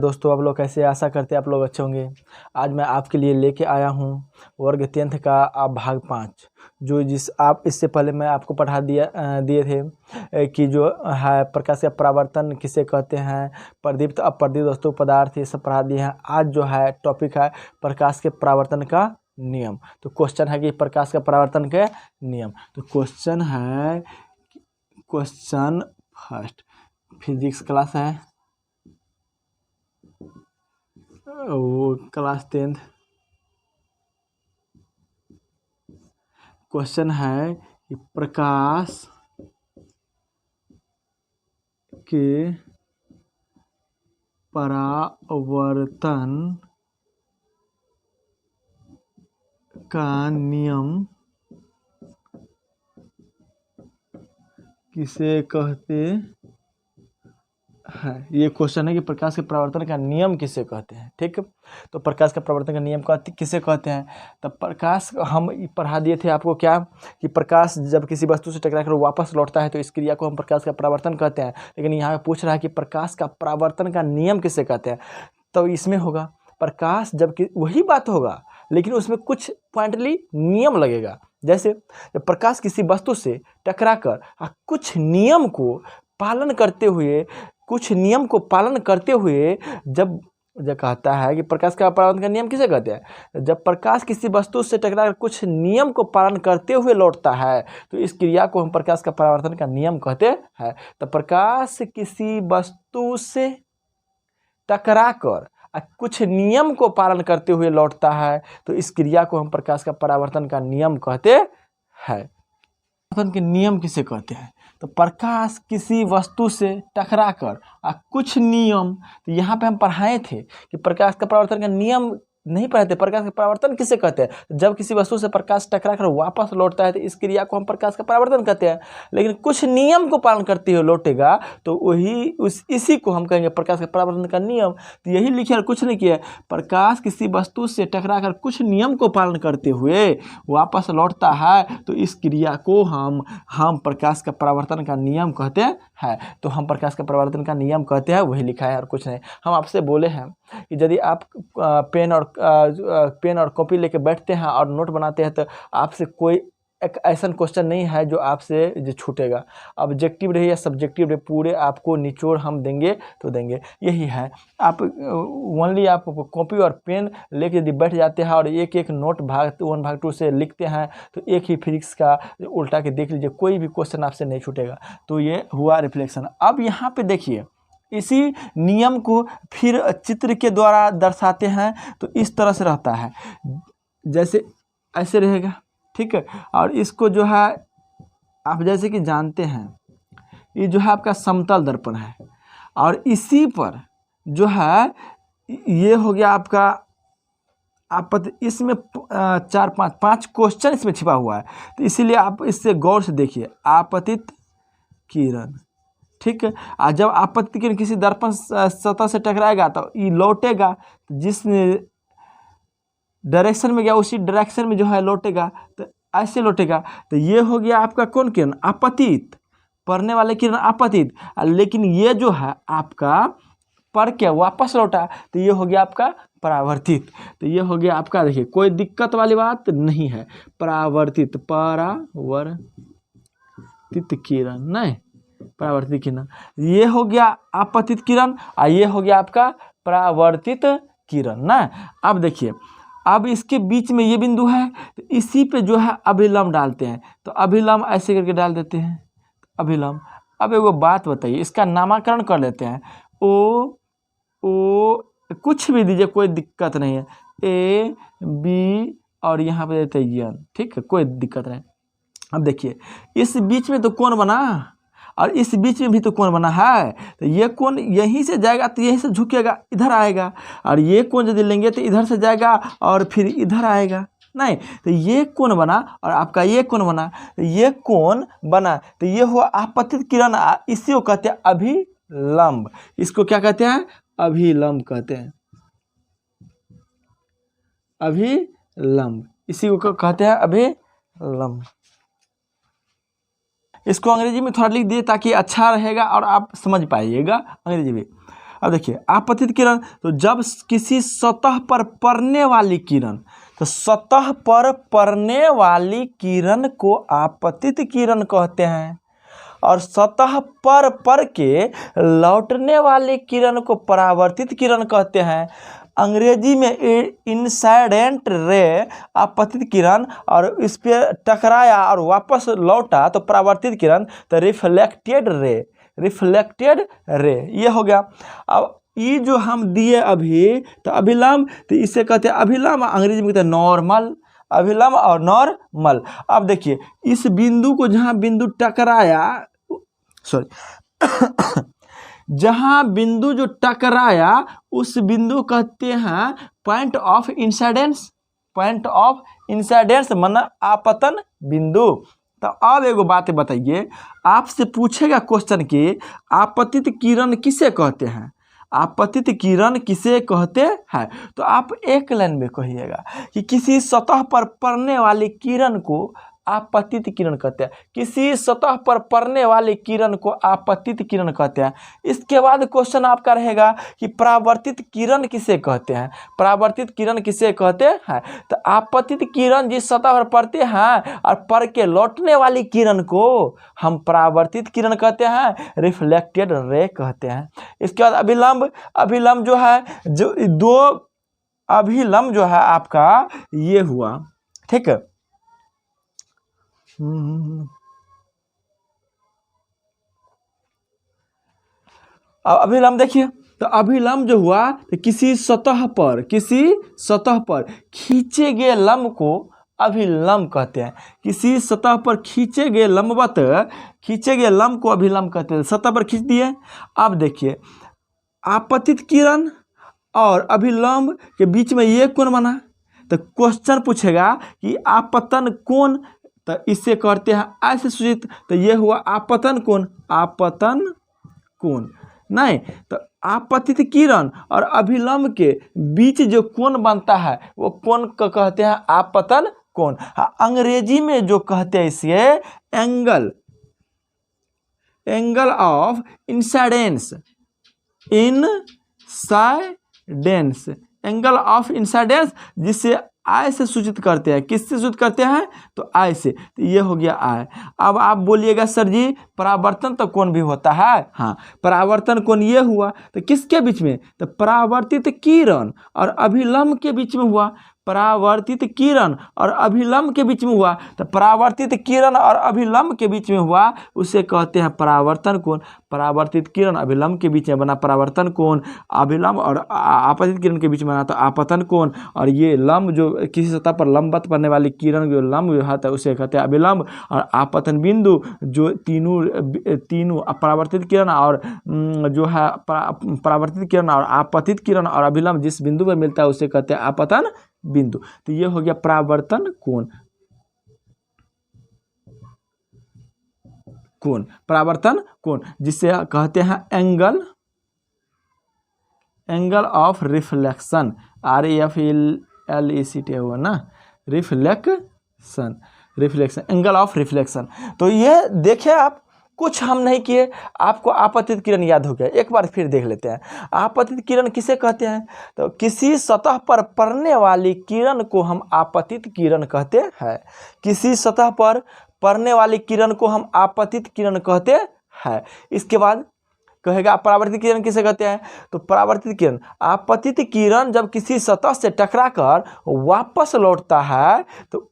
दोस्तों आप लोग कैसे, आशा करते हैं आप लोग अच्छे होंगे। आज मैं आपके लिए लेके आया हूँ वर्ग 10th का भाग 5, जो आप इससे पहले मैं आपको पढ़ा दिए थे कि जो है प्रकाश का परावर्तन किसे कहते हैं, प्रदीप्त अप्रदीप्त वस्तु पदार्थ, ये सब पढ़ा दिए हैं। आज जो है टॉपिक है प्रकाश के परावर्तन का नियम। तो क्वेश्चन है कि प्रकाश का परावर्तन के नियम। तो क्वेश्चन है, क्वेश्चन फर्स्ट, फिजिक्स क्लास है वो क्लास 10th। क्वेश्चन है कि प्रकाश के परावर्तन का नियम किसे कहते है। ये क्वेश्चन है कि प्रकाश के परावर्तन का नियम किसे कहते हैं। ठीक, तो प्रकाश का परावर्तन का नियम किसे कहते हैं। तो प्रकाश हम पढ़ा दिए थे आपको क्या, कि प्रकाश जब किसी वस्तु से टकराकर वापस लौटता है तो इस क्रिया को हम प्रकाश का परावर्तन कहते हैं। लेकिन यहाँ पे पूछ रहा है कि प्रकाश का परावर्तन का नियम किसे कहते हैं। तो इसमें होगा प्रकाश जब वही बात होगा, लेकिन उसमें कुछ पॉइंटली नियम लगेगा। जैसे जब प्रकाश किसी वस्तु से टकराकर कुछ नियम को पालन करते हुए जब कहता है कि प्रकाश का परावर्तन का नियम किसे कहते हैं। जब प्रकाश किसी वस्तु से टकराकर कुछ नियम को पालन करते हुए लौटता है तो इस क्रिया को हम प्रकाश का परावर्तन का नियम कहते हैं। तो प्रकाश किसी वस्तु से टकराकर कुछ नियम को पालन करते हुए लौटता है तो इस क्रिया को हम प्रकाश का परावर्तन का नियम कहते हैं। परावर्तन के नियम किसे कहते हैं। तो प्रकाश किसी वस्तु से टकराकर कुछ नियम, तो यहाँ पे हम पढ़ाए थे कि प्रकाश का परावर्तन का नियम नहीं पढ़े थे। प्रकाश का परावर्तन किसे कहते हैं। जब किसी वस्तु से प्रकाश टकराकर वापस लौटता है तो इस क्रिया को हम प्रकाश का परावर्तन कहते हैं। लेकिन कुछ नियम को पालन करते हुए लौटेगा तो इसी को हम कहेंगे प्रकाश का परावर्तन का नियम। तो यही लिखे और कुछ नहीं किया। प्रकाश किसी वस्तु से टकराकर कुछ नियम को पालन करते हुए वापस लौटता है तो इस क्रिया को हम प्रकाश का परावर्तन का नियम कहते हैं। तो हम प्रकाश का परावर्तन का नियम कहते हैं, वही लिखा है और कुछ नहीं। हम आपसे बोले हैं कि यदि आप पेन और कॉपी लेके बैठते हैं और नोट बनाते हैं तो आपसे कोई एक ऐसा क्वेश्चन नहीं है जो आपसे जो छूटेगा। ऑब्जेक्टिव रहे या सब्जेक्टिव रहे, पूरे आपको निचोड़ हम देंगे तो देंगे। यही है, आप ओनली आप कॉपी और पेन लेके यदि बैठ जाते हैं और एक एक नोट भाग 1 भाग 2 से लिखते हैं तो एक ही फिजिक्स का उल्टा के देख लीजिए, कोई भी क्वेश्चन आपसे नहीं छूटेगा। तो ये हुआ रिफ्लेक्शन। अब यहाँ पे देखिए, इसी नियम को फिर चित्र के द्वारा दर्शाते हैं तो इस तरह से रहता है, जैसे ऐसे रहेगा। ठीक है, और इसको जो है आप जैसे कि जानते हैं, ये जो है आपका समतल दर्पण है और इसी पर जो है ये हो गया आपका इसमें 4-5 क्वेश्चन इसमें छिपा हुआ है। तो इसीलिए आप इससे गौर से देखिए। आपतित किरण, ठीक है, और जब आपतित किरण किसी दर्पण सतह से टकराएगा तो ये लौटेगा, जिस डायरेक्शन में गया उसी डायरेक्शन में जो है लौटेगा, तो ऐसे लौटेगा। तो ये हो गया आपका कौन किरण, आपतित, पड़ने वाले किरण आपतित। लेकिन ये जो है आपका पढ़ के वापस लौटा तो ये हो गया आपका परावर्तित। तो ये हो गया आपका, देखिए कोई दिक्कत वाली बात नहीं है। परावर्तित किरण नहीं, परावर्तित किरण, ये हो गया आपतित किरण और ये हो गया आपका परावर्तित किरण ना। अब देखिए, अब इसके बीच में ये बिंदु है तो इसी पे जो है अभिलंब डालते हैं। तो अभिलंब ऐसे करके डाल देते हैं, अभिलंब। अब एगो बात बताइए, इसका नामकरण कर लेते हैं। ओ कुछ भी दीजिए, कोई दिक्कत नहीं है। ए बी और यहाँ पे देते हैं एन, ठीक है, कोई दिक्कत नहीं। अब देखिए, इस बीच में तो कोण बना और इस बीच में भी तो कोण बना है। तो ये कोण यहीं से जाएगा तो यहीं से झुकेगा, इधर आएगा, और ये कोण यदि लेंगे तो इधर से जाएगा और फिर इधर आएगा। नहीं, तो ये कोण बना और आपका ये कोण बना, तो ये कोण बना, तो ये हुआ आपतित किरण। इसी को कहते हैं अभिलंब। इसको क्या कहते हैं, अभिलंब कहते हैं, अभिलंब, इसी को कहते हैं अभिलंब। इसको अंग्रेजी में थोड़ा लिख दिए ताकि अच्छा रहेगा और आप समझ पाइएगा अंग्रेजी में। अब देखिए आपतित किरण, तो जब किसी सतह पर पड़ने वाली किरण, तो सतह पर पड़ने वाली किरण को आपतित किरण कहते हैं, और सतह पर पड़ के लौटने वाली किरण को परावर्तित किरण कहते हैं। अंग्रेजी में इंसिडेंट रे आपतित किरण, और इस पर टकराया और वापस लौटा तो परावर्तित किरण, तो रिफ्लेक्टेड रे ये हो गया। अब ये जो हम दिए अभी, तो अभिलंब, तो इसे कहते हैं अभिलंब, अंग्रेजी में कहते हैं नॉर्मल, अभिलंब और नॉर्मल। अब देखिए इस बिंदु को, जहाँ बिंदु टकराया, जहां बिंदु जो टकराया उस बिंदु कहते हैं पॉइंट ऑफ इंसिडेंस, माना आपतन बिंदु। तो अब एगो बात बताइए, आपसे पूछेगा क्वेश्चन कि आपतित किरण किसे कहते हैं, आपतित किरण किसे कहते हैं, तो आप एक लाइन में कहिएगा कि किसी सतह पर पड़ने वाली किरण को आपतित किरण कहते हैं, किसी सतह पर पड़ने वाली किरण को आपतित किरण कहते हैं। इसके बाद क्वेश्चन आपका रहेगा कि परावर्तित किरण किसे कहते हैं, परावर्तित किरण किसे कहते हैं, तो आपतित किरण जिस सतह पर पड़ते हैं और पड़ के लौटने वाली किरण को हम परावर्तित किरण कहते हैं, रिफ्लेक्टेड रे कहते हैं। इसके बाद अभिलंब, अभिलंब जो है, जो दो अभिलंब जो है आपका ये हुआ, ठीक है। अब अभिलंब देखिए, तो अभिलंब जो हुआ, तो किसी सतह पर खींचे गए लंब को अभिलंब कहते हैं, किसी सतह पर खींचे गए लंबवत खींचे गए लंब को अभिलंब कहते हैं, सतह पर खींच दिए। अब देखिए आपतित किरण और अभिलंब के बीच में ये कोण बना, तो क्वेश्चन पूछेगा कि आपतन कोण, तो इसे करते हैं ऐसे सूचित, तो ये हुआ आपतन कोण, नहीं, तो आपतित किरण और अभिलंब के बीच जो कोण बनता है वो कोण को कहते हैं आपतन कोण। अंग्रेजी में जो कहते हैं इसे angle of incidence, angle of incidence, जिसे आई से सूचित करते हैं, किससे सूचित करते हैं, तो आई से, तो ये हो गया आई। अब आप बोलिएगा सर जी परावर्तन तो कोण भी होता है, हाँ परावर्तन कोण ये हुआ, तो किसके बीच में, तो परावर्तित किरण और अभिलंब के बीच में हुआ, परावर्तित किरण और अभिलंब के बीच में हुआ, तो परावर्तित किरण और अभिलंब के बीच में हुआ उसे कहते हैं परावर्तन कोण। परावर्तित किरण अभिलंब के बीच में बना परावर्तन कोण, अभिलंब और आपतित किरण के बीच में बना तो आपतन कोण, और ये लंब जो किसी सतह पर लंबवत पड़ने वाली किरण जो लंब जो है उसे कहते हैं अभिलंब, और आपतन बिंदु जो तीनों परावर्तित किरण और जो है परावर्तित किरण और आपतित किरण और अभिलंब जिस बिंदु पर मिलता है उसे कहते हैं आपतन बिंदु। तो ये हो गया परावर्तन कोण, परावर्तन कोण जिसे कहते हैं एंगल ऑफ रिफ्लेक्शन, REFLECT हुआ ना, रिफ्लेक्शन, एंगल ऑफ रिफ्लेक्शन। तो ये देखिए आप, कुछ हम नहीं किए, आपको आपतित किरण याद हो गया, एक बार फिर देख लेते हैं। आपतित किरण किसे कहते हैं, तो किसी सतह पर पड़ने वाली किरण को हम आपतित किरण कहते हैं, किसी सतह पर पड़ने वाली किरण को हम आपतित किरण कहते हैं। इसके बाद कहेगा परावर्तित किरण किसे कहते हैं, तो परावर्तित किरण, आपतित किरण जब किसी सतह से टकराकर वापस लौटता है तो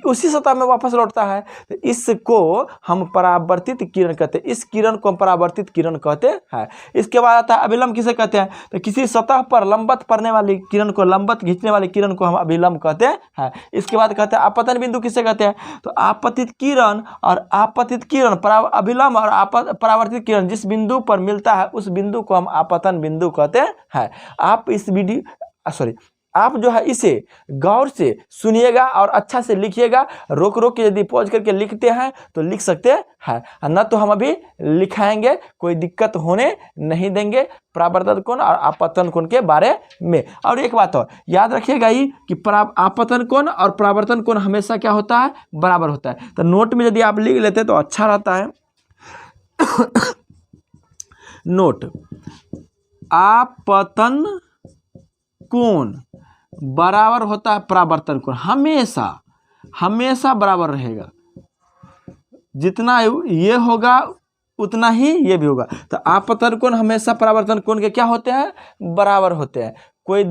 उसी सतह में वापस लौटता है, तो इसको हम परावर्तित किरण कहते हैं, इस किरण को हम परावर्तित किरण कहते हैं। इसके बाद आता है अभिलंब किसे कहते हैं, तो किसी सतह पर लंबवत पड़ने वाली किरण को, लंबवत खींचने वाली किरण को हम अभिलंब कहते हैं। इसके बाद कहते हैं आपतन बिंदु किसे कहते हैं, तो आपतित किरण और आपतित किरण, अभिलंब और परावर्तित किरण जिस बिंदु पर मिलता है उस बिंदु को हम आपतन बिंदु कहते हैं। आप इस आप जो है इसे गौर से सुनिएगा और अच्छा से लिखिएगा, रोक के यदि पॉज करके लिखते हैं तो लिख सकते हैं, न तो हम अभी लिखाएंगे, कोई दिक्कत होने नहीं देंगे परावर्तन कोण और आपतन कोण के बारे में। और एक बात और याद रखिएगा ही कि आपतन कोण और परावर्तन कोण हमेशा क्या होता है, बराबर होता है। तो नोट में यदि आप लिख लेते तो अच्छा रहता है। नोट, आपतन कोण बराबर होता है परावर्तन कोण, हमेशा हमेशा बराबर रहेगा। जितना ये होगा उतना ही ये भी होगा। तो आपतन कोण हमेशा परावर्तन कोण के क्या होते हैं, बराबर होते हैं। कोई